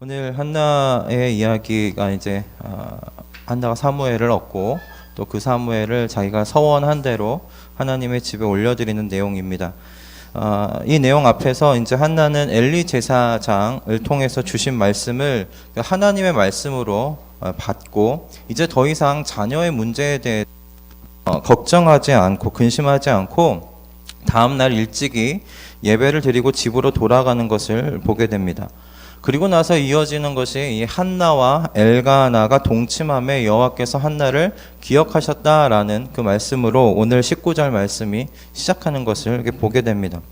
오늘 한나의 이야기가 이제 한나가 사무엘을 얻고 또 그 사무엘을 자기가 서원한 대로 하나님의 집에 올려드리는 내용입니다. 이 내용 앞에서 이제 한나는 엘리 제사장을 통해서 주신 말씀을 하나님의 말씀으로 받고 이제 더 이상 자녀의 문제에 대해 걱정하지 않고 근심하지 않고 다음 날 일찍이 예배를 드리고 집으로 돌아가는 것을 보게 됩니다. 그리고 나서 이어지는 것이 이 한나와 엘가나가 동침함에 여호와께서 한나를 기억하셨다라는 그 말씀으로 오늘 19절 말씀이 시작하는 것을 이렇게 보게 됩니다.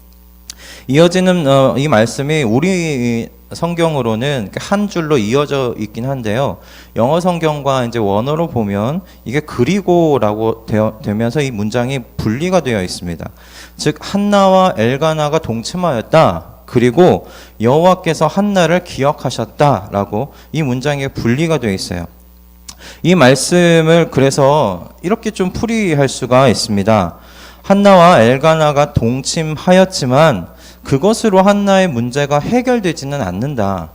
이어지는 이 말씀이 우리 성경으로는 한 줄로 이어져 있긴 한데요. 영어 성경과 이제 원어로 보면 이게 그리고라고 되면서 이 문장이 분리가 되어 있습니다. 즉 한나와 엘가나가 동침하였다. 그리고 여호와께서 한나를 기억하셨다라고 이 문장에 분리가 되어 있어요. 이 말씀을 그래서 이렇게 좀 풀이할 수가 있습니다. 한나와 엘가나가 동침하였지만 그것으로 한나의 문제가 해결되지는 않는다.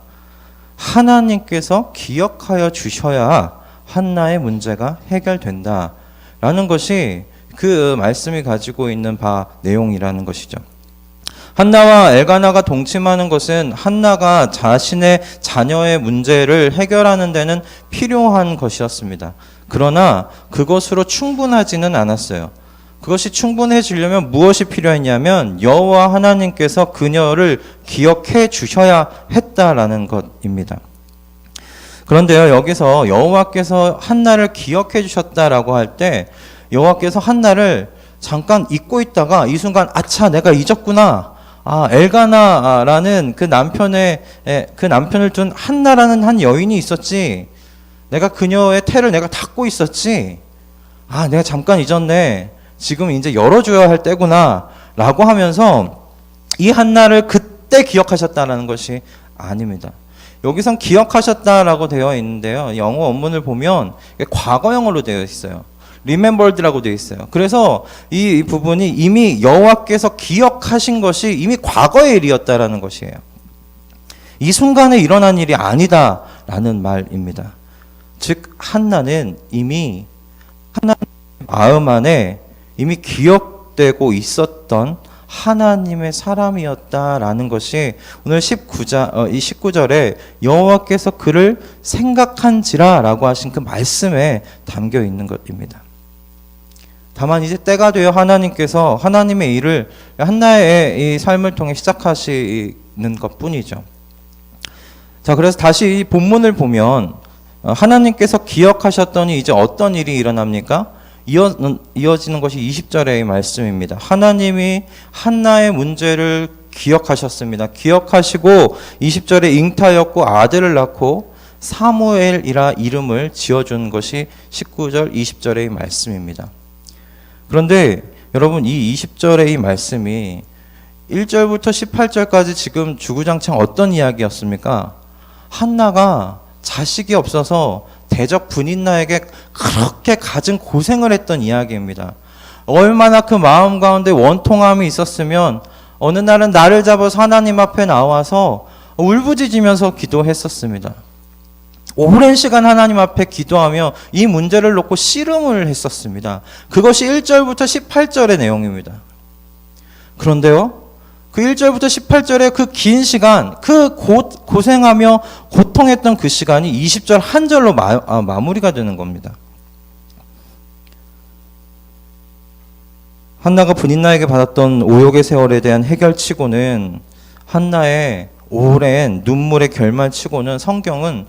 하나님께서 기억하여 주셔야 한나의 문제가 해결된다라는 것이 그 말씀이 가지고 있는 바 내용이라는 것이죠. 한나와 엘가나가 동침하는 것은 한나가 자신의 자녀의 문제를 해결하는 데는 필요한 것이었습니다. 그러나 그것으로 충분하지는 않았어요. 그것이 충분해지려면 무엇이 필요했냐면 여호와 하나님께서 그녀를 기억해 주셔야 했다라는 것입니다. 그런데요, 여기서 여호와께서 한나를 기억해 주셨다라고 할 때 여호와께서 한나를 잠깐 잊고 있다가 이 순간 아차 내가 잊었구나. 엘가나라는 그 남편을 둔 한나라는 한 여인이 있었지. 내가 그녀의 태를 내가 닫고 있었지. 내가 잠깐 잊었네. 지금 이제 열어줘야 할 때구나. 라고 하면서 이 한나를 그때 기억하셨다라는 것이 아닙니다. 여기선 기억하셨다라고 되어 있는데요. 영어 원문을 보면 과거형으로 되어 있어요. remembered라고 되어 있어요. 그래서 이 부분이 이미 여호와께서 기억하신 것이 이미 과거의 일이었다라는 것이에요. 이 순간에 일어난 일이 아니다라는 말입니다. 즉 한나는 이미 하나님 마음 안에 이미 기억되고 있었던 하나님의 사람이었다라는 것이 오늘 19절에 여호와께서 그를 생각한지라라고 하신 그 말씀에 담겨 있는 것입니다. 다만 이제 때가 되어 하나님께서 하나님의 일을 한나의 이 삶을 통해 시작하시는 것뿐이죠. 자, 그래서 다시 이 본문을 보면 하나님께서 기억하셨더니 이제 어떤 일이 일어납니까? 이어지는 것이 20절의 말씀입니다. 하나님이 한나의 문제를 기억하셨습니다. 기억하시고 20절에 잉타였고 아들을 낳고 사무엘이라 이름을 지어준 것이 19절 20절의 말씀입니다. 그런데 여러분 이 20절의 이 말씀이 1절부터 18절까지 지금 주구장창 어떤 이야기였습니까? 한나가 자식이 없어서 대적 분인나에게 그렇게 갖은 고생을 했던 이야기입니다. 얼마나 그 마음 가운데 원통함이 있었으면 어느 날은 나를 잡아서 하나님 앞에 나와서 울부짖으면서 기도했었습니다. 오랜 시간 하나님 앞에 기도하며 이 문제를 놓고 씨름을 했었습니다. 그것이 1절부터 18절의 내용입니다. 그런데요, 그 1절부터 18절의 그 긴 시간, 그 고생하며 고통했던 그 시간이 20절 한 절로 마무리가 되는 겁니다. 한나가 분인나에게 받았던 오욕의 세월에 대한 해결치고는 한나의 오랜 눈물의 결말치고는 성경은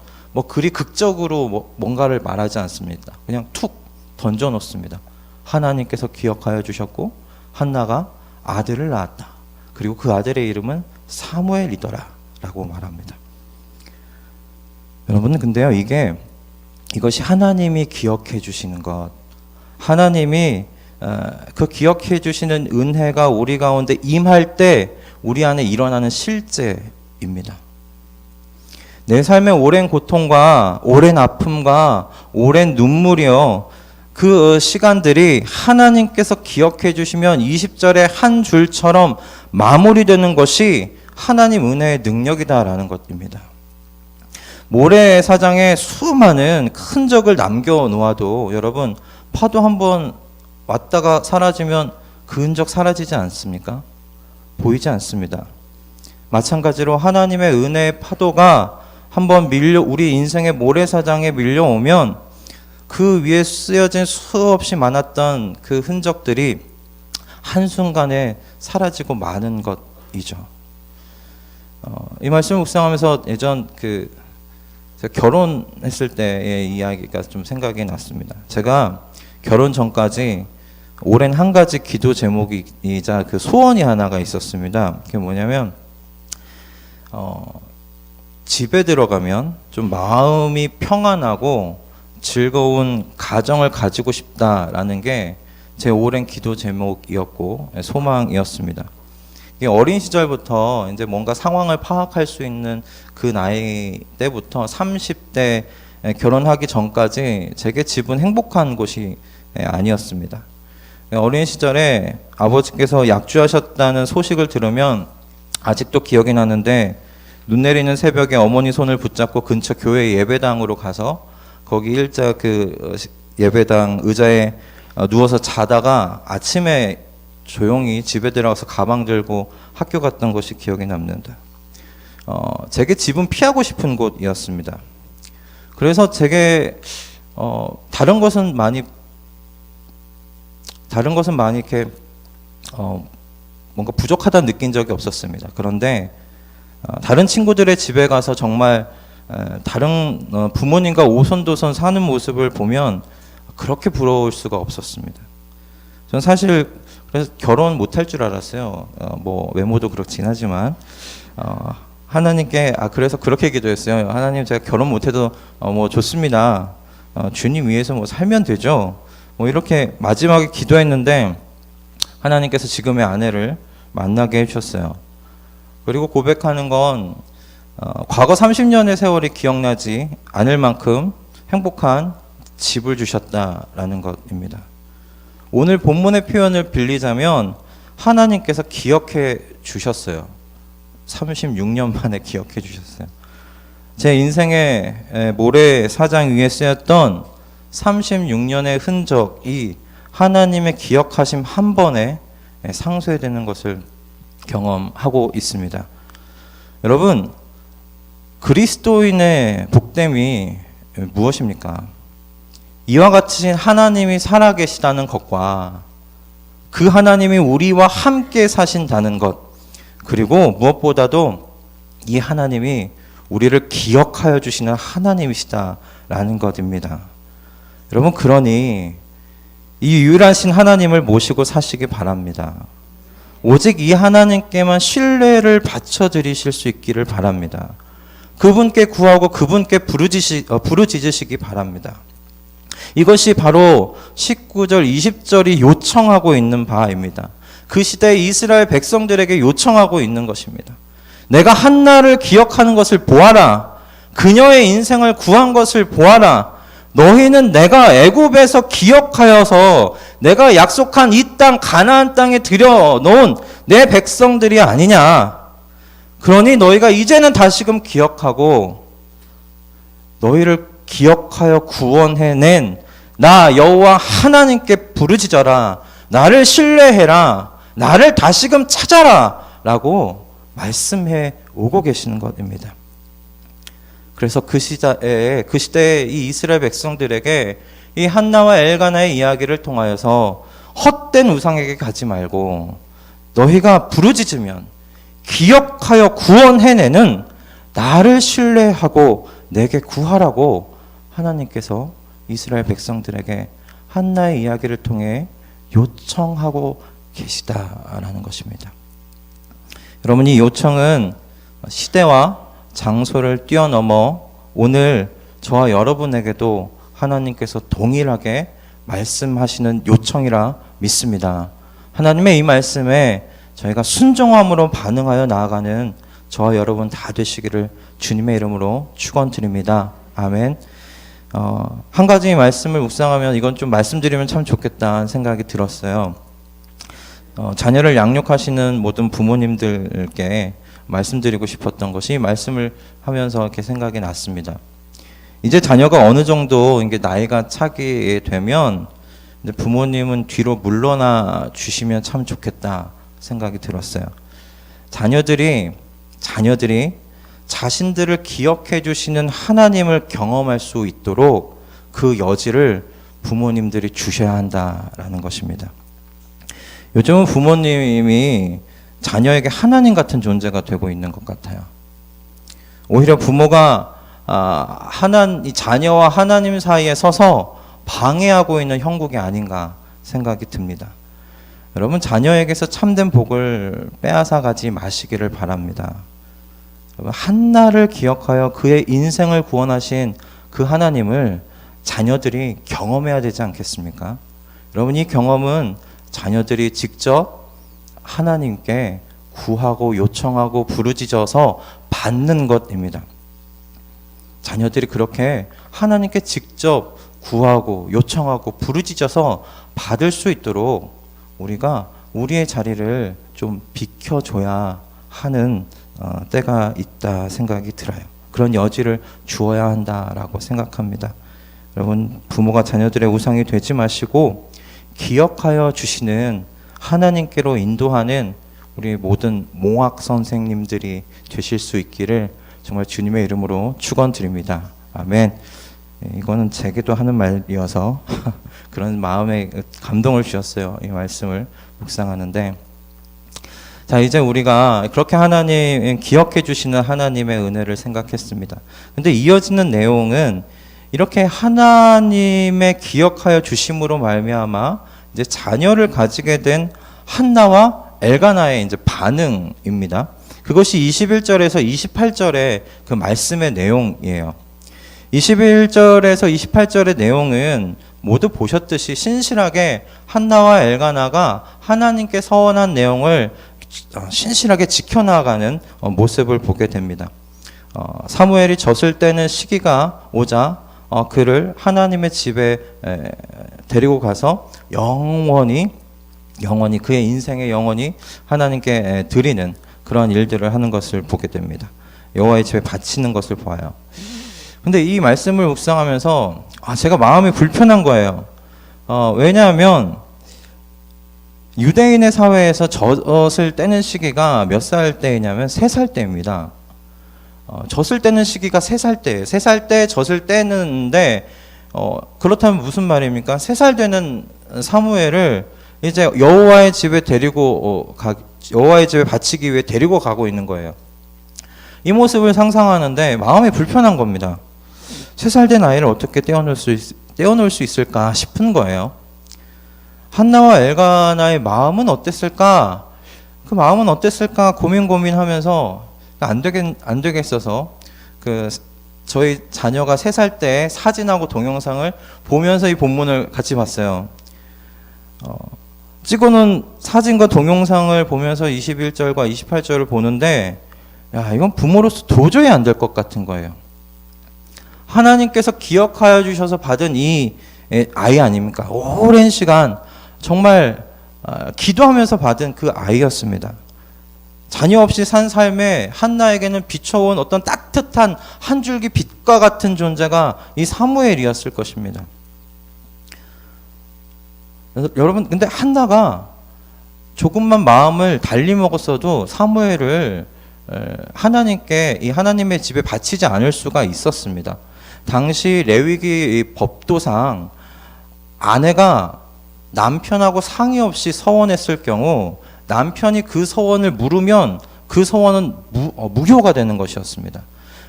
그리 극적으로 뭔가를 말하지 않습니다. 그냥 툭 던져놓습니다. 하나님께서 기억하여 주셨고 한나가 아들을 낳았다. 그리고 그 아들의 이름은 사무엘이더라 라고 말합니다. 여러분 근데요, 이것이 하나님이 기억해 주시는 것, 하나님이 그 기억해 주시는 은혜가 우리 가운데 임할 때 우리 안에 일어나는 실제입니다. 내 삶의 오랜 고통과 오랜 아픔과 오랜 눈물이요, 그 시간들이 하나님께서 기억해 주시면 20절의 한 줄처럼 마무리되는 것이 하나님 은혜의 능력이다라는 것입니다. 모래사장에 수많은 흔적을 남겨놓아도 여러분 파도 한번 왔다가 사라지면 그 흔적 사라지지 않습니까? 보이지 않습니다. 마찬가지로 하나님의 은혜의 파도가 한번 우리 인생의 모래사장에 밀려오면 그 위에 쓰여진 수없이 많았던 그 흔적들이 한순간에 사라지고 마는 것이죠. 이 말씀을 묵상하면서 예전 제가 결혼했을 때의 이야기가 좀 생각이 났습니다. 제가 결혼 전까지 오랜 한 가지 기도 제목이자 그 소원이 하나가 있었습니다. 그게 뭐냐면 집에 들어가면 좀 마음이 평안하고 즐거운 가정을 가지고 싶다라는 게 제 오랜 기도 제목이었고 소망이었습니다. 어린 시절부터 이제 뭔가 상황을 파악할 수 있는 그 나이 때부터 30대 결혼하기 전까지 제게 집은 행복한 곳이 아니었습니다. 어린 시절에 아버지께서 약주하셨다는 소식을 들으면 아직도 기억이 나는데 눈 내리는 새벽에 어머니 손을 붙잡고 근처 교회 예배당으로 가서 거기 일자 그 예배당 의자에 누워서 자다가 아침에 조용히 집에 들어가서 가방 들고 학교 갔던 것이 기억이 남는다. 제게 집은 피하고 싶은 곳이었습니다. 그래서 제게 다른 것은 많이 이렇게 뭔가 부족하다는 느낀 적이 없었습니다. 그런데 다른 친구들의 집에 가서 정말 다른 부모님과 오손도손 사는 모습을 보면 그렇게 부러울 수가 없었습니다. 전 사실 그래서 결혼 못할 줄 알았어요. 뭐 외모도 그렇긴 하지만 하나님께 그래서 그렇게 기도했어요. 하나님, 제가 결혼 못해도 뭐 좋습니다. 주님 위해서 뭐 살면 되죠. 뭐 이렇게 마지막에 기도했는데 하나님께서 지금의 아내를 만나게 해주셨어요. 그리고 고백하는 건 과거 30년의 세월이 기억나지 않을 만큼 행복한 집을 주셨다라는 것입니다. 오늘 본문의 표현을 빌리자면 하나님께서 기억해 주셨어요. 36년 만에 기억해 주셨어요. 제 인생의 모래사장 위에 쓰였던 36년의 흔적이 하나님의 기억하심 한 번에 상쇄되는 것을 경험하고 있습니다. 여러분, 그리스도인의 복됨이 무엇입니까? 이와 같이 하나님이 살아계시다는 것과 그 하나님이 우리와 함께 사신다는 것, 그리고 무엇보다도 이 하나님이 우리를 기억하여 주시는 하나님이시다라는 것입니다. 여러분, 그러니 이 유일하신 하나님을 모시고 사시기 바랍니다. 오직 이 하나님께만 신뢰를 바쳐드리실 수 있기를 바랍니다. 그분께 구하고 그분께 부르짖으시기 바랍니다. 이것이 바로 19절, 20절이 요청하고 있는 바입니다. 그 시대의 이스라엘 백성들에게 요청하고 있는 것입니다. 내가 한나를 기억하는 것을 보아라. 그녀의 인생을 구한 것을 보아라. 너희는 내가 애굽에서 기억하여서 내가 약속한 이 땅 가나안 땅에 들여놓은 내 백성들이 아니냐. 그러니 너희가 이제는 다시금 기억하고 너희를 기억하여 구원해낸 나 여호와 하나님께 부르짖어라. 나를 신뢰해라. 나를 다시금 찾아라. 라고 말씀해 오고 계시는 것입니다. 그래서 그 시대의 이 이스라엘 백성들에게 이 한나와 엘가나의 이야기를 통하여서 헛된 우상에게 가지 말고 너희가 부르짖으면 기억하여 구원해내는 나를 신뢰하고 내게 구하라고 하나님께서 이스라엘 백성들에게 한나의 이야기를 통해 요청하고 계시다라는 것입니다. 여러분, 이 요청은 시대와 장소를 뛰어넘어 오늘 저와 여러분에게도 하나님께서 동일하게 말씀하시는 요청이라 믿습니다. 하나님의 이 말씀에 저희가 순종함으로 반응하여 나아가는 저와 여러분 다 되시기를 주님의 이름으로 축원드립니다. 아멘. 한 가지 말씀을 묵상하면 이건 좀 말씀드리면 참 좋겠다는 생각이 들었어요. 자녀를 양육하시는 모든 부모님들께 말씀드리고 싶었던 것이 이 말씀을 하면서 이렇게 생각이 났습니다. 이제 자녀가 어느 정도 이게 나이가 차게 되면 이제 부모님은 뒤로 물러나 주시면 참 좋겠다 생각이 들었어요. 자녀들이 자신들을 기억해 주시는 하나님을 경험할 수 있도록 그 여지를 부모님들이 주셔야 한다라는 것입니다. 요즘은 부모님이 자녀에게 하나님 같은 존재가 되고 있는 것 같아요. 오히려 부모가 이 자녀와 하나님 사이에 서서 방해하고 있는 형국이 아닌가 생각이 듭니다. 여러분, 자녀에게서 참된 복을 빼앗아 가지 마시기를 바랍니다. 여러분, 한나를 기억하여 그의 인생을 구원하신 그 하나님을 자녀들이 경험해야 되지 않겠습니까? 여러분, 이 경험은 자녀들이 직접 하나님께 구하고 요청하고 부르짖어서 받는 것입니다. 자녀들이 그렇게 하나님께 직접 구하고 요청하고 부르짖어서 받을 수 있도록 우리가 우리의 자리를 좀 비켜줘야 하는 때가 있다 생각이 들어요. 그런 여지를 주어야 한다라고 생각합니다. 여러분, 부모가 자녀들의 우상이 되지 마시고 기억하여 주시는 하나님께로 인도하는 우리 모든 몽학 선생님들이 되실 수 있기를 정말 주님의 이름으로 축원드립니다. 아멘. 이거는 제게도 하는 말이어서 그런 마음에 감동을 주셨어요. 이 말씀을 묵상하는데, 자, 이제 우리가 그렇게 하나님 기억해 주시는 하나님의 은혜를 생각했습니다. 근데 이어지는 내용은 이렇게 하나님의 기억하여 주심으로 말미암아 이제 자녀를 가지게 된 한나와 엘가나의 이제 반응입니다. 그것이 21절에서 28절의 그 말씀의 내용이에요. 21절에서 28절의 내용은 모두 보셨듯이 신실하게 한나와 엘가나가 하나님께 서원한 내용을 신실하게 지켜나가는 모습을 보게 됩니다. 사무엘이 젖을 때는 시기가 오자 그를 하나님의 집에 데리고 가서 영원히 그의 인생의 영원히 하나님께 드리는 그러한 일들을 하는 것을 보게 됩니다. 여호와의 집에 바치는 것을 보아요. 근데 이 말씀을 묵상하면서 제가 마음이 불편한 거예요. 왜냐하면 유대인의 사회에서 젖을 떼는 시기가 몇 살 때이냐면 3살 때입니다. 젖을 떼는 시기가 3살 때예요. 3살 때 젖을 떼는데 그렇다면 무슨 말입니까? 3살 되는 사무엘을 이제 여호와의 집에 여호와의 집에 바치기 위해 데리고 가고 있는 거예요. 이 모습을 상상하는데 마음이 불편한 겁니다. 3살 된 아이를 어떻게 떼어놓을 수 있을까 싶은 거예요. 한나와 엘가나의 마음은 어땠을까? 그 마음은 어땠을까 고민하면서 안 되겠어서 저희 자녀가 3살 때 사진하고 동영상을 보면서 이 본문을 같이 봤어요. 찍어놓은 사진과 동영상을 보면서 21절과 28절을 보는데 이건 부모로서 도저히 안 될 것 같은 거예요. 하나님께서 기억하여 주셔서 받은 이 아이 아닙니까? 오랜 시간 정말 기도하면서 받은 그 아이였습니다. 자녀 없이 산 삶에 한나에게는 비춰온 어떤 따뜻한 한 줄기 빛과 같은 존재가 이 사무엘이었을 것입니다. 여러분, 근데 한나가 조금만 마음을 달리 먹었어도 사무엘을 하나님께 이 하나님의 집에 바치지 않을 수가 있었습니다. 당시 레위기 법도상 아내가 남편하고 상의 없이 서원했을 경우 남편이 그 서원을 물으면 그 서원은 무효가 되는 것이었습니다.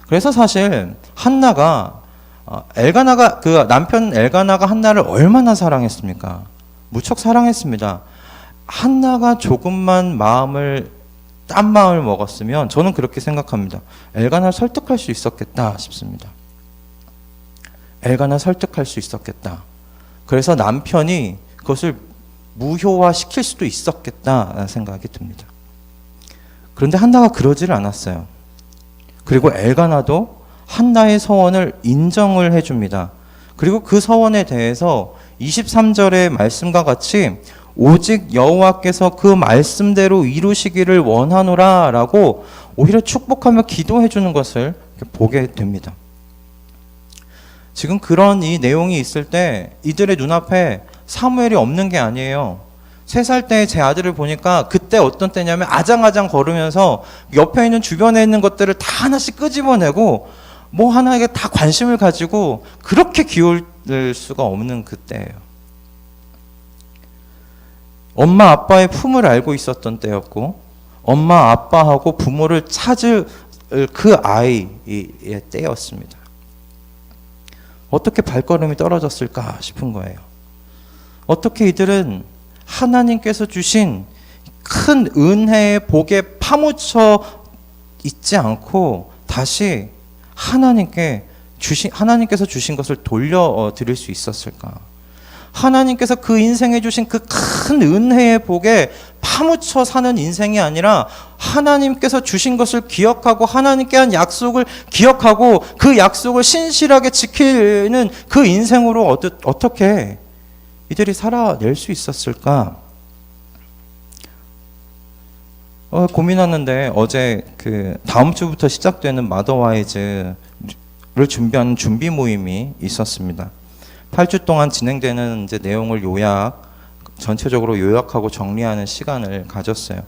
그래서 사실 한나가 그 남편 엘가나가 한나를 얼마나 사랑했습니까? 무척 사랑했습니다. 한나가 조금만 딴 마음을 먹었으면 저는 그렇게 생각합니다. 엘가나를 설득할 수 있었겠다 싶습니다. 엘가나 설득할 수 있었겠다. 그래서 남편이 그것을 무효화시킬 수도 있었겠다라는 생각이 듭니다. 그런데 한나가 그러지를 않았어요. 그리고 엘가나도 한나의 서원을 인정을 해줍니다. 그리고 그 서원에 대해서 23절의 말씀과 같이 오직 여호와께서 그 말씀대로 이루시기를 원하노라라고 오히려 축복하며 기도해 주는 것을 보게 됩니다. 지금 그런 이 내용이 있을 때 이들의 눈앞에 사무엘이 없는 게 아니에요. 3살 때 제 아들을 보니까 그때 어떤 때냐면 아장아장 걸으면서 옆에 있는 주변에 있는 것들을 다 하나씩 끄집어내고 뭐 하나에게 다 관심을 가지고 그렇게 기울 수가 없는 그때예요. 엄마 아빠의 품을 알고 있었던 때였고 엄마 아빠하고 부모를 찾을 그 아이의 때였습니다. 어떻게 발걸음이 떨어졌을까 싶은 거예요. 어떻게 이들은 하나님께서 주신 큰 은혜의 복에 파묻혀 있지 않고 다시 하나님께서 주신 것을 돌려드릴 수 있었을까? 하나님께서 그 인생에 주신 그 큰 은혜의 복에 파묻혀 사는 인생이 아니라 하나님께서 주신 것을 기억하고 하나님께 한 약속을 기억하고 그 약속을 신실하게 지키는 그 인생으로 어떻게 이들이 살아낼 수 있었을까? 고민하는데 어제 다음 주부터 시작되는 마더와이즈를 준비하는 준비 모임이 있었습니다. 8주 동안 진행되는 이제 내용을 전체적으로 요약하고 정리하는 시간을 가졌어요.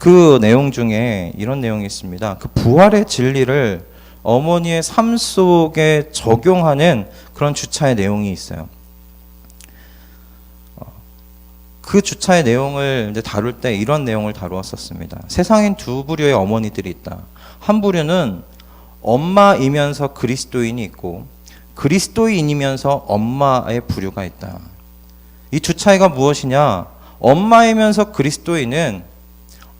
그 내용 중에 이런 내용이 있습니다. 그 부활의 진리를 어머니의 삶 속에 적용하는 그런 주차의 내용이 있어요. 그 주차의 내용을 이제 다룰 때 이런 내용을 다루었었습니다. 세상엔 두 부류의 어머니들이 있다. 한 부류는 엄마이면서 그리스도인이 있고 그리스도인이면서 엄마의 부류가 있다. 이 두 차이가 무엇이냐? 엄마이면서 그리스도인은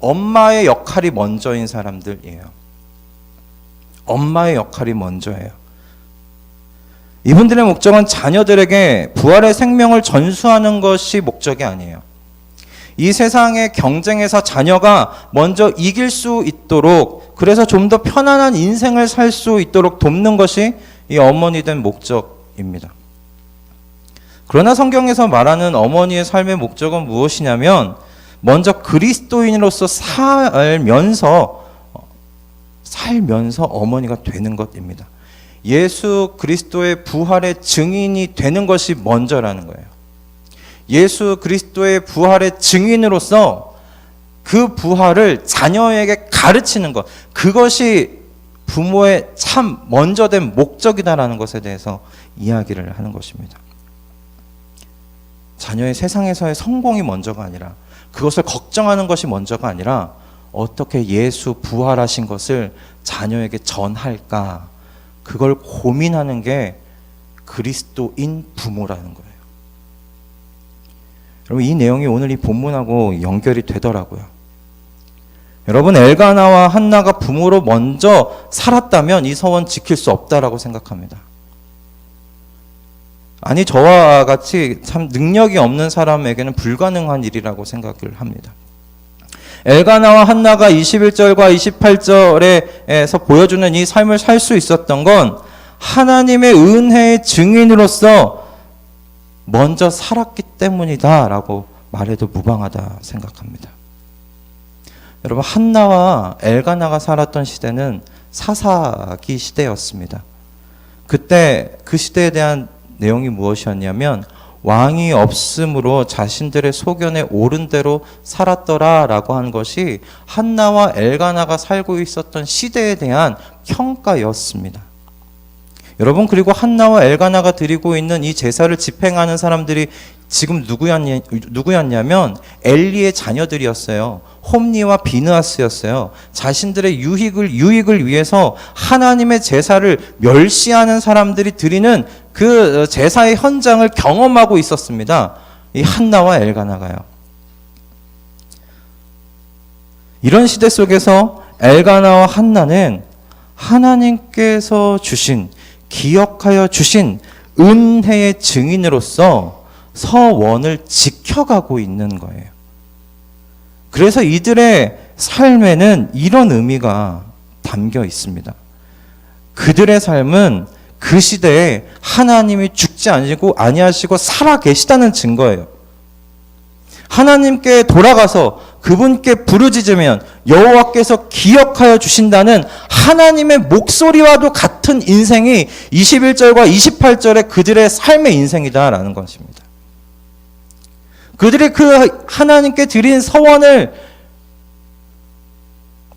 엄마의 역할이 먼저인 사람들이에요. 엄마의 역할이 먼저예요. 이분들의 목적은 자녀들에게 부활의 생명을 전수하는 것이 목적이 아니에요. 이 세상의 경쟁에서 자녀가 먼저 이길 수 있도록, 그래서 좀 더 편안한 인생을 살 수 있도록 돕는 것이 이 어머니 된 목적입니다. 그러나 성경에서 말하는 어머니의 삶의 목적은 무엇이냐면 먼저 그리스도인으로서 살면서 어머니가 되는 것입니다. 예수 그리스도의 부활의 증인이 되는 것이 먼저라는 거예요. 예수 그리스도의 부활의 증인으로서 그 부활을 자녀에게 가르치는 것, 그것이 부모의 참 먼저 된 목적이다라는 것에 대해서 이야기를 하는 것입니다. 자녀의 세상에서의 성공이 먼저가 아니라, 그것을 걱정하는 것이 먼저가 아니라 어떻게 예수 부활하신 것을 자녀에게 전할까, 그걸 고민하는 게 그리스도인 부모라는 거예요. 여러분, 이 내용이 오늘 이 본문하고 연결이 되더라고요. 여러분, 엘가나와 한나가 부모로 먼저 살았다면 이 서원 지킬 수 없다라고 생각합니다. 아니, 저와 같이 참 능력이 없는 사람에게는 불가능한 일이라고 생각을 합니다. 엘가나와 한나가 21절과 28절에서 보여주는 이 삶을 살 수 있었던 건 하나님의 은혜의 증인으로서 먼저 살았기 때문이다라고 말해도 무방하다 생각합니다. 여러분, 한나와 엘가나가 살았던 시대는 사사기 시대였습니다. 그때 그 시대에 대한 내용이 무엇이었냐면 왕이 없으므로 자신들의 소견에 옳은 대로 살았더라라고 한 것이 한나와 엘가나가 살고 있었던 시대에 대한 평가였습니다. 여러분, 그리고 한나와 엘가나가 드리고 있는 이 제사를 집행하는 사람들이 지금 누구였냐면 엘리의 자녀들이었어요. 홈니와 비느하스였어요. 자신들의 유익을 위해서 하나님의 제사를 멸시하는 사람들이 드리는 그 제사의 현장을 경험하고 있었습니다. 이 한나와 엘가나가요. 이런 시대 속에서 엘가나와 한나는 하나님께서 기억하여 주신 은혜의 증인으로서 서원을 지켜가고 있는 거예요. 그래서 이들의 삶에는 이런 의미가 담겨 있습니다. 그들의 삶은 그 시대에 하나님이 죽지 아니하시고 살아 계시다는 증거예요. 하나님께 돌아가서 그분께 부르짖으면 여호와께서 기억하여 주신다는 하나님의 목소리와도 같은 인생이 21절과 28절의 그들의 삶의 인생이다라는 것입니다. 그들이 그 하나님께 드린 서원을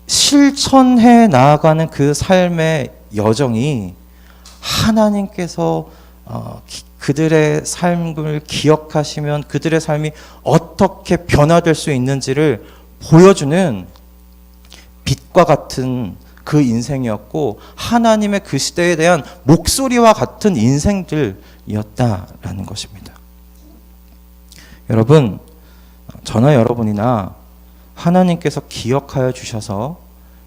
실천해 나아가는 그 삶의 여정이 하나님께서 그들의 삶을 기억하시면 그들의 삶이 어떻게 변화될 수 있는지를 보여주는 빛과 같은 그 인생이었고 하나님의 그 시대에 대한 목소리와 같은 인생들이었다라는 것입니다. 여러분, 저나 여러분이나 하나님께서 기억하여 주셔서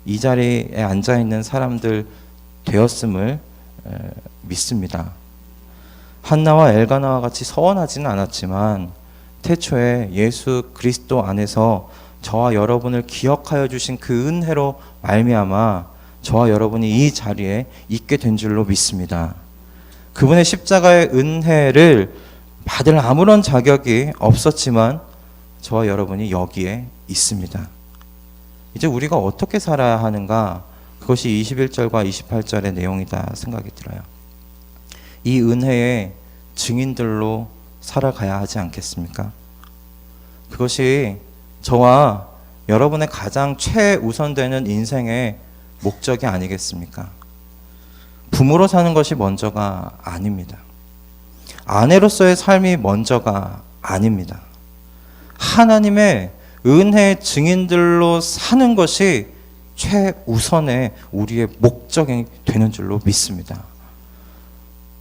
이 자리에 앉아있는 사람들 되었음을 믿습니다. 한나와 엘가나와 같이 서원하지는 않았지만 태초에 예수 그리스도 안에서 저와 여러분을 기억하여 주신 그 은혜로 말미암아 저와 여러분이 이 자리에 있게 된 줄로 믿습니다. 그분의 십자가의 은혜를 받을 아무런 자격이 없었지만 저와 여러분이 여기에 있습니다. 이제 우리가 어떻게 살아야 하는가? 그것이 21절과 28절의 내용이다 생각이 들어요. 이 은혜의 증인들로 살아가야 하지 않겠습니까? 그것이 저와 여러분의 가장 최우선되는 인생의 목적이 아니겠습니까? 부모로 사는 것이 먼저가 아닙니다. 아내로서의 삶이 먼저가 아닙니다. 하나님의 은혜의 증인들로 사는 것이 최우선의 우리의 목적이 되는 줄로 믿습니다.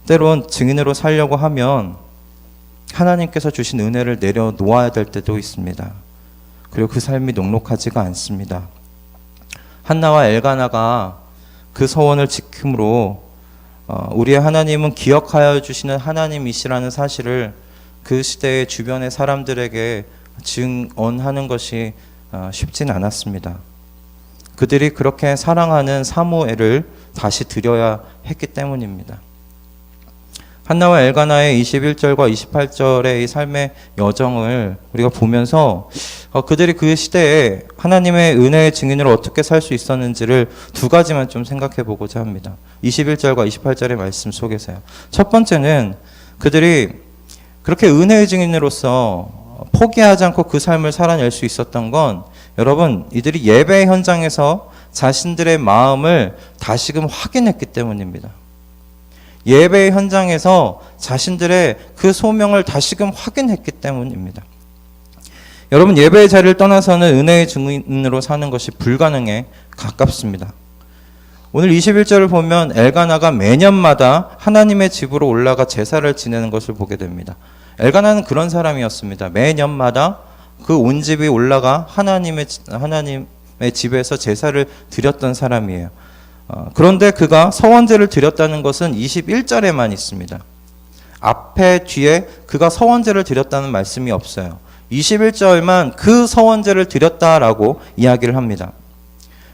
때론 증인으로 살려고 하면 하나님께서 주신 은혜를 내려놓아야 될 때도 있습니다. 그리고 그 삶이 녹록하지가 않습니다. 한나와 엘가나가 그 서원을 지킴으로 우리의 하나님은 기억하여 주시는 하나님이시라는 사실을 그 시대의 주변의 사람들에게 증언하는 것이 쉽진 않았습니다. 그들이 그렇게 사랑하는 사무엘을 다시 드려야 했기 때문입니다. 한나와 엘가나의 21절과 28절의 이 삶의 여정을 우리가 보면서 그들이 그 시대에 하나님의 은혜의 증인으로 어떻게 살 수 있었는지를 두 가지만 좀 생각해 보고자 합니다. 21절과 28절의 말씀 속에서요. 첫 번째는 그들이 그렇게 은혜의 증인으로서 포기하지 않고 그 삶을 살아낼 수 있었던 건 여러분, 이들이 예배 현장에서 자신들의 마음을 다시금 확인했기 때문입니다. 예배 현장에서 자신들의 그 소명을 다시금 확인했기 때문입니다. 여러분, 예배의 자리를 떠나서는 은혜의 증인으로 사는 것이 불가능에 가깝습니다. 오늘 21절을 보면 엘가나가 매년마다 하나님의 집으로 올라가 제사를 지내는 것을 보게 됩니다. 엘가나는 그런 사람이었습니다. 매년마다 그 온 집이 올라가 하나님의 집에서 제사를 드렸던 사람이에요. 그런데 그가 서원제를 드렸다는 것은 21절에만 있습니다. 앞에 뒤에 그가 서원제를 드렸다는 말씀이 없어요. 21절만 그 서원제를 드렸다라고 이야기를 합니다.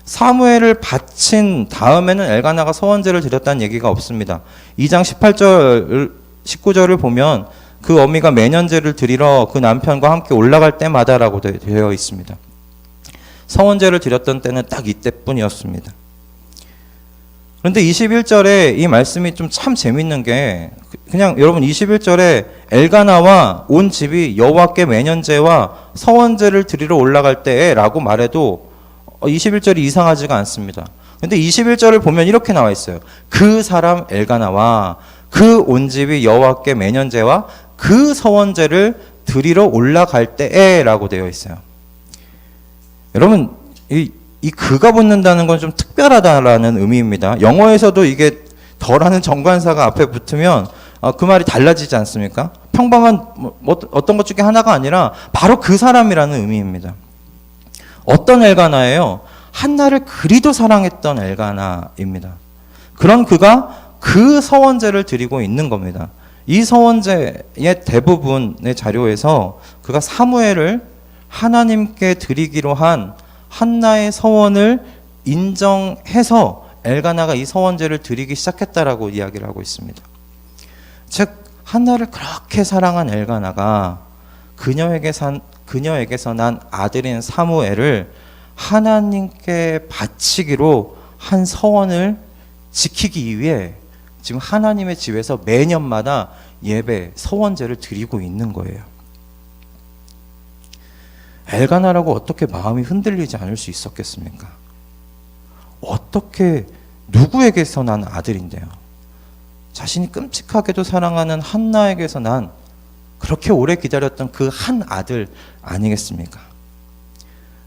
사무엘을 바친 다음에는 엘가나가 서원제를 드렸다는 얘기가 없습니다. 2장 18절, 19절을 보면 그 어미가 매년제를 드리러 그 남편과 함께 올라갈 때마다라고 되어 있습니다. 서원제를 드렸던 때는 딱 이때뿐이었습니다. 그런데 21절에 이 말씀이 좀 참 재밌는 게 그냥 여러분 21절에 엘가나와 온 집이 여호와께 매년제와 서원제를 드리러 올라갈 때라고 말해도 21절이 이상하지가 않습니다. 그런데 21절을 보면 이렇게 나와 있어요. 그 사람 엘가나와 그 온 집이 여호와께 매년제와 그 서원제를 드리러 올라갈 때에라고 되어 있어요. 여러분, 이 그가 붙는다는 건 좀 특별하다라는 의미입니다. 영어에서도 이게 더라는 정관사가 앞에 붙으면 그 말이 달라지지 않습니까? 평범한 어떤 것 중에 하나가 아니라 바로 그 사람이라는 의미입니다. 어떤 엘가나예요? 한나를 그리도 사랑했던 엘가나입니다. 그런 그가 그 서원제를 드리고 있는 겁니다. 이 서원제의 대부분의 자료에서 그가 사무엘을 하나님께 드리기로 한 한나의 서원을 인정해서 엘가나가 이 서원제를 드리기 시작했다라고 이야기를 하고 있습니다. 즉 한나를 그렇게 사랑한 엘가나가 그녀에게 그녀에게서 난 아들인 사무엘을 하나님께 바치기로 한 서원을 지키기 위해 지금 하나님의 집에서 매년마다 예배, 서원제를 드리고 있는 거예요. 엘가나라고 어떻게 마음이 흔들리지 않을 수 있었겠습니까? 어떻게, 누구에게서 난 아들인데요. 자신이 끔찍하게도 사랑하는 한나에게서 난 그렇게 오래 기다렸던 그 한 아들 아니겠습니까?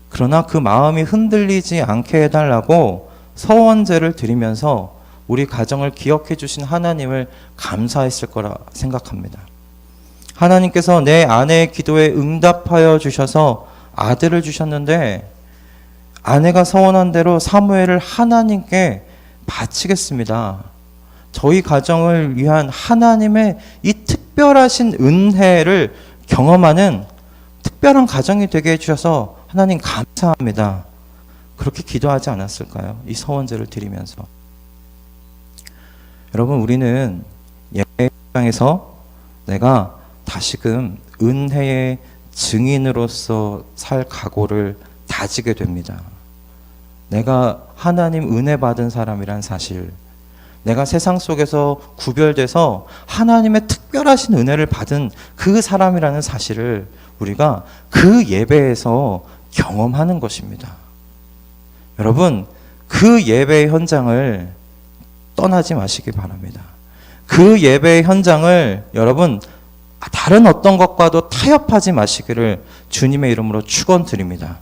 그러나 그 마음이 흔들리지 않게 해달라고 서원제를 드리면서 우리 가정을 기억해 주신 하나님을 감사했을 거라 생각합니다. 하나님께서 내 아내의 기도에 응답하여 주셔서 아들을 주셨는데 아내가 서원한 대로 사무엘을 하나님께 바치겠습니다. 저희 가정을 위한 하나님의 이 특별하신 은혜를 경험하는 특별한 가정이 되게 해주셔서 하나님 감사합니다. 그렇게 기도하지 않았을까요? 이 서원제를 드리면서. 여러분, 우리는 예배장에서 내가 다시금 은혜의 증인으로서 살 각오를 다지게 됩니다. 내가 하나님 은혜 받은 사람이란 사실, 내가 세상 속에서 구별돼서 하나님의 특별하신 은혜를 받은 그 사람이라는 사실을 우리가 그 예배에서 경험하는 것입니다. 여러분, 그 예배의 현장을 떠나지 마시기 바랍니다. 그 예배의 현장을 여러분 다른 어떤 것과도 타협하지 마시기를 주님의 이름으로 축원드립니다.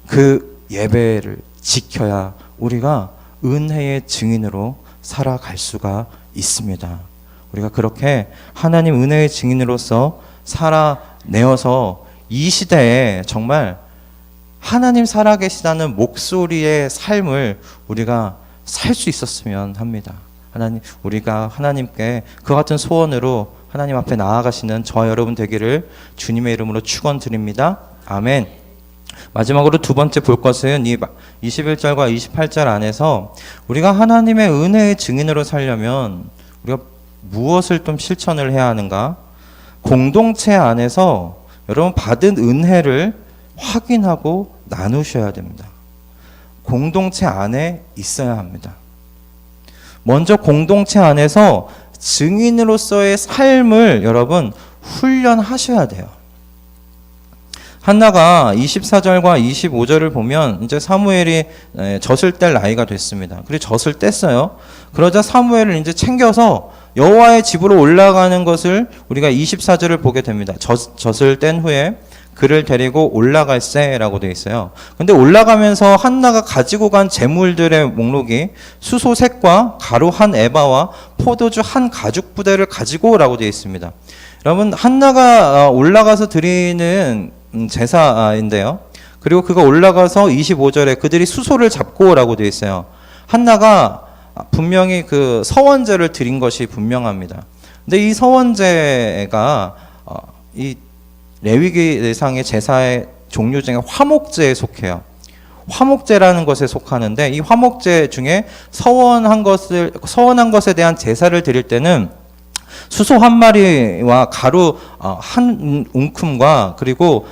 그 예배를 지켜야 우리가 은혜의 증인으로 살아갈 수가 있습니다. 우리가 그렇게 하나님 은혜의 증인으로서 살아내어서 이 시대에 정말 하나님 살아계시다는 목소리의 삶을 우리가 살 수 있었으면 합니다. 하나님, 우리가 하나님께 그 같은 소원으로 하나님 앞에 나아가시는 저와 여러분 되기를 주님의 이름으로 축원드립니다. 아멘. 마지막으로 두 번째 볼 것은 이 21절과 28절 안에서 우리가 하나님의 은혜의 증인으로 살려면 우리가 무엇을 좀 실천을 해야 하는가? 공동체 안에서 여러분 받은 은혜를 확인하고 나누셔야 됩니다. 공동체 안에 있어야 합니다. 먼저 공동체 안에서 증인으로서의 삶을 여러분 훈련하셔야 돼요. 한나가 24절과 25절을 보면 이제 사무엘이 젖을 뗄 나이가 됐습니다. 그리고 젖을 뗐어요. 그러자 사무엘을 이제 챙겨서 여호와의 집으로 올라가는 것을 우리가 24절을 보게 됩니다. 젖을 뗀 후에 그를 데리고 올라갈세라고 되어 있어요. 근데 올라가면서 한나가 가지고 간 재물들의 목록이 수소색과 가루 한 에바와 포도주 한 가죽 부대를 가지고라고 되어 있습니다. 여러분, 한나가 올라가서 드리는 제사인데요. 그리고 그가 올라가서 25절에 그들이 수소를 잡고라고 되어 있어요. 한나가 분명히 그 서원제를 드린 것이 분명합니다. 근데 이 서원제가 이 레위기상의 제사의 종류 중에 화목제에 속해요. 화목제라는 것에 속하는데 이 화목제 중에 서원한 것에 대한 제사를 드릴 때는 수소 한 마리와 가루 한 웅큼과 그리고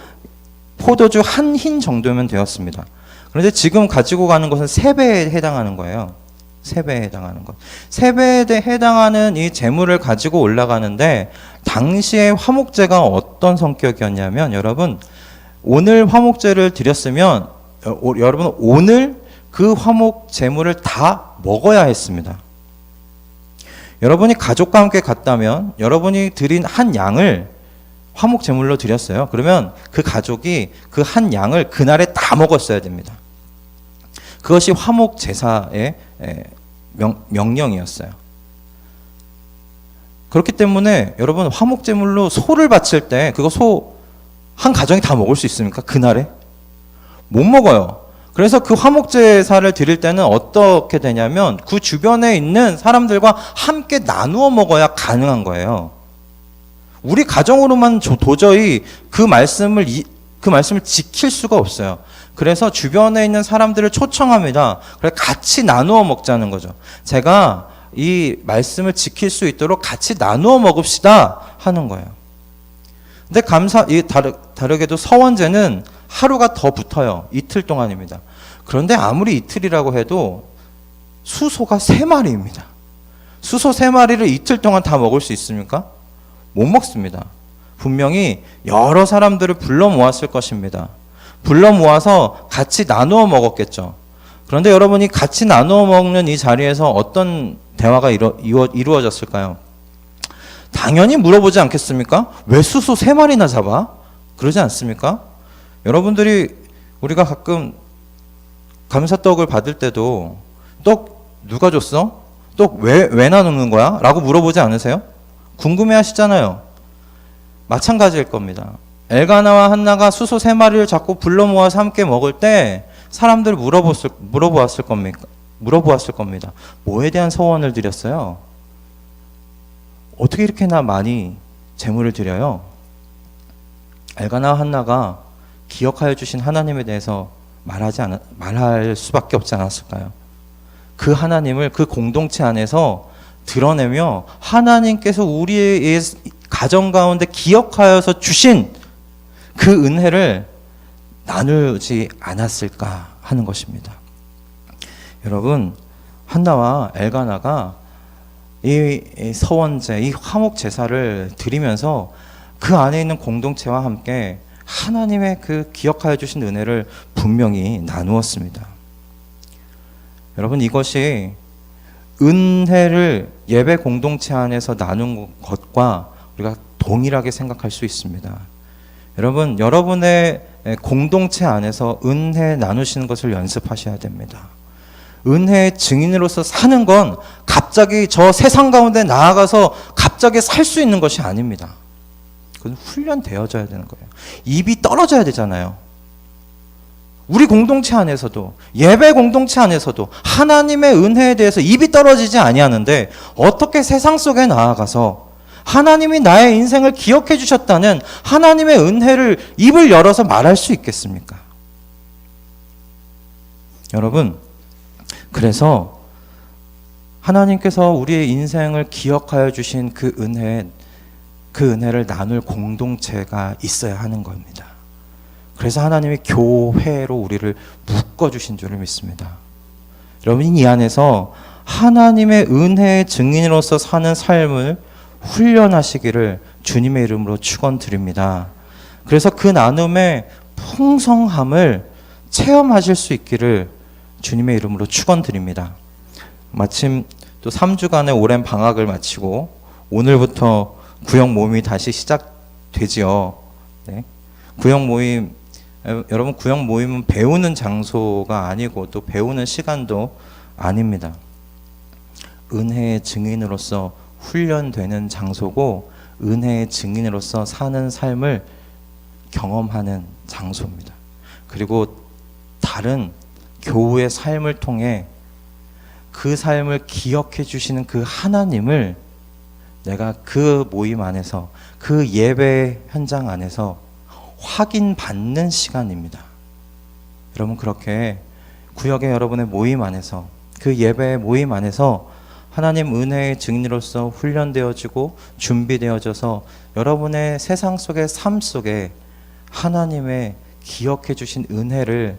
포도주 한 흰 정도면 되었습니다. 그런데 지금 가지고 가는 것은 3배에 해당하는 거예요. 3배에 해당하는 것. 3배에 해당하는 이 재물을 가지고 올라가는데 당시의 화목제가 어떤 성격이었냐면 여러분, 오늘 화목제를 드렸으면 여러분 오늘 그 화목 재물을 다 먹어야 했습니다. 여러분이 가족과 함께 갔다면 여러분이 드린 한 양을 화목 제물로 드렸어요. 그러면 그 가족이 그 한 양을 그날에 다 먹었어야 됩니다. 그것이 화목 제사의 명령이었어요. 그렇기 때문에 여러분 화목 제물로 소를 바칠 때 그거 소 한 가정이 다 먹을 수 있습니까? 그날에? 못 먹어요. 그래서 그 화목 제사를 드릴 때는 어떻게 되냐면 그 주변에 있는 사람들과 함께 나누어 먹어야 가능한 거예요. 우리 가정으로만 도저히 그 말씀을 지킬 수가 없어요. 그래서 주변에 있는 사람들을 초청합니다. 그래서 같이 나누어 먹자는 거죠. 제가 이 말씀을 지킬 수 있도록 같이 나누어 먹읍시다 하는 거예요. 근데 다르게도 서원제는 하루가 더 붙어요. 이틀 동안입니다. 그런데 아무리 이틀이라고 해도 수소가 3마리입니다. 수소 3마리를 이틀 동안 다 먹을 수 있습니까? 못 먹습니다. 분명히 여러 사람들을 불러 모았을 것입니다. 불러 모아서 같이 나누어 먹었겠죠. 그런데 여러분이 같이 나누어 먹는 이 자리에서 어떤 대화가 이루어졌을까요? 당연히 물어보지 않겠습니까? 왜 수소 3마리나 잡아? 그러지 않습니까? 여러분들이 우리가 가끔 감사떡을 받을 때도 떡 누가 줬어? 떡 왜 나누는 거야? 라고 물어보지 않으세요? 궁금해 하시잖아요. 마찬가지일 겁니다. 엘가나와 한나가 수소 3마리를 잡고 불러 모아서 함께 먹을 때 사람들 물어보았을 겁니다. 뭐에 대한 서원을 드렸어요? 어떻게 이렇게나 많이 제물을 드려요? 엘가나와 한나가 기억하여 주신 하나님에 대해서 말할 수밖에 없지 않았을까요? 그 하나님을 그 공동체 안에서 드러내며 하나님께서 우리의 가정 가운데 기억하여서 주신 그 은혜를 나누지 않았을까 하는 것입니다. 여러분, 한나와 엘가나가 이 서원제, 이 화목 제사를 드리면서 그 안에 있는 공동체와 함께 하나님의 그 기억하여 주신 은혜를 분명히 나누었습니다. 여러분, 이것이 은혜를 예배 공동체 안에서 나눈 것과 우리가 동일하게 생각할 수 있습니다. 여러분, 여러분의 공동체 안에서 은혜 나누시는 것을 연습하셔야 됩니다. 은혜의 증인으로서 사는 건 갑자기 저 세상 가운데 나아가서 갑자기 살 수 있는 것이 아닙니다. 그건 훈련되어져야 되는 거예요. 입이 떨어져야 되잖아요. 우리 공동체 안에서도, 예배 공동체 안에서도 하나님의 은혜에 대해서 입이 떨어지지 아니하는데 어떻게 세상 속에 나아가서 하나님이 나의 인생을 기억해 주셨다는 하나님의 은혜를 입을 열어서 말할 수 있겠습니까? 여러분, 그래서 하나님께서 우리의 인생을 기억하여 주신 그 은혜를 나눌 공동체가 있어야 하는 겁니다. 그래서 하나님이 교회로 우리를 묶어주신 줄을 믿습니다. 여러분, 이 안에서 하나님의 은혜의 증인으로서 사는 삶을 훈련하시기를 주님의 이름으로 축원드립니다. 그래서 그 나눔의 풍성함을 체험하실 수 있기를 주님의 이름으로 축원드립니다. 마침 또 3주간의 오랜 방학을 마치고 오늘부터 구역 모임이 다시 시작되지요. 네. 구역 모임, 여러분, 구역 모임은 배우는 장소가 아니고 또 배우는 시간도 아닙니다. 은혜의 증인으로서 훈련되는 장소고 은혜의 증인으로서 사는 삶을 경험하는 장소입니다. 그리고 다른 교우의 삶을 통해 그 삶을 기억해 주시는 그 하나님을 내가 그 모임 안에서, 그 예배 현장 안에서 확인받는 시간입니다. 여러분, 그렇게 구역의 여러분의 모임 안에서, 그 예배의 모임 안에서 하나님 은혜의 증인으로서 훈련되어지고 준비되어져서 여러분의 세상 속의 삶 속에 하나님의 기억해 주신 은혜를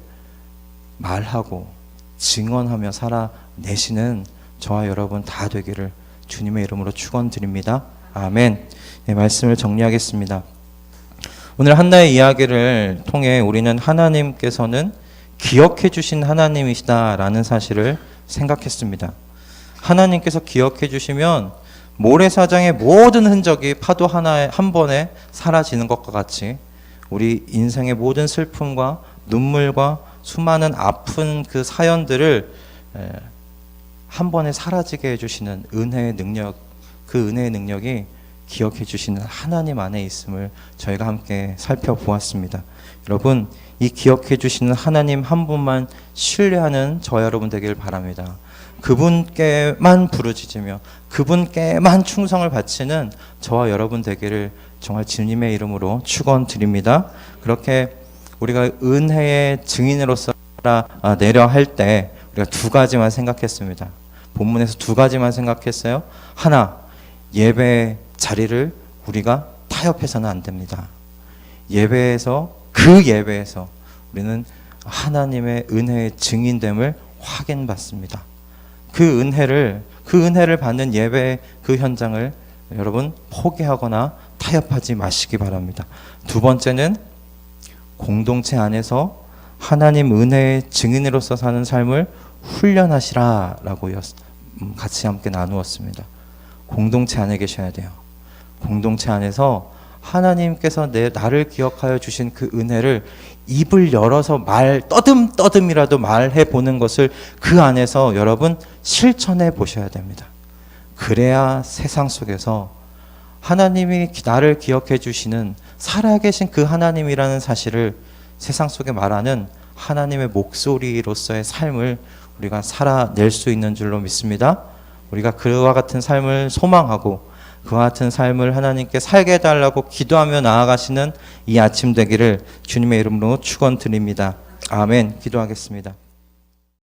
말하고 증언하며 살아내시는 저와 여러분 다 되기를 주님의 이름으로 축원드립니다. 아멘. 네, 말씀을 정리하겠습니다. 오늘 한나의 이야기를 통해 우리는 하나님께서는 기억해 주신 하나님이시다라는 사실을 생각했습니다. 하나님께서 기억해 주시면 모래사장의 모든 흔적이 파도 한 번에 사라지는 것과 같이 우리 인생의 모든 슬픔과 눈물과 수많은 아픈 그 사연들을 한 번에 사라지게 해주시는 은혜의 능력, 그 은혜의 능력이 기억해 주시는 하나님 안에 있음을 저희가 함께 살펴보았습니다. 여러분, 이 기억해 주시는 하나님 한 분만 신뢰하는 저와 여러분 되길 바랍니다. 그분께만 부르짖으며 그분께만 충성을 바치는 저와 여러분 되기를 정말 주님의 이름으로 축원드립니다. 그렇게 우리가 은혜의 증인으로서 내려 할 때 우리가 두 가지만 생각했습니다. 본문에서 두 가지만 생각했어요. 하나, 예배 자리를 우리가 타협해서는 안 됩니다. 예배에서 우리는 하나님의 은혜의 증인됨을 확인받습니다. 그 은혜를 받는 예배 그 현장을 여러분 포기하거나 타협하지 마시기 바랍니다. 두 번째는 공동체 안에서 하나님 은혜의 증인으로서 사는 삶을 훈련하시라라고 같이 함께 나누었습니다. 공동체 안에 계셔야 돼요. 공동체 안에서 하나님께서 나를 기억하여 주신 그 은혜를 입을 열어서 떠듬이라도 말해 보는 것을 그 안에서 여러분 실천해 보셔야 됩니다. 그래야 세상 속에서 하나님이 나를 기억해 주시는 살아계신 그 하나님이라는 사실을 세상 속에 말하는 하나님의 목소리로서의 삶을 우리가 살아낼 수 있는 줄로 믿습니다. 우리가 그와 같은 삶을 소망하고 그와 같은 삶을 하나님께 살게 해달라고 기도하며 나아가시는 이 아침 되기를 주님의 이름으로 축원드립니다. 아멘. 기도하겠습니다.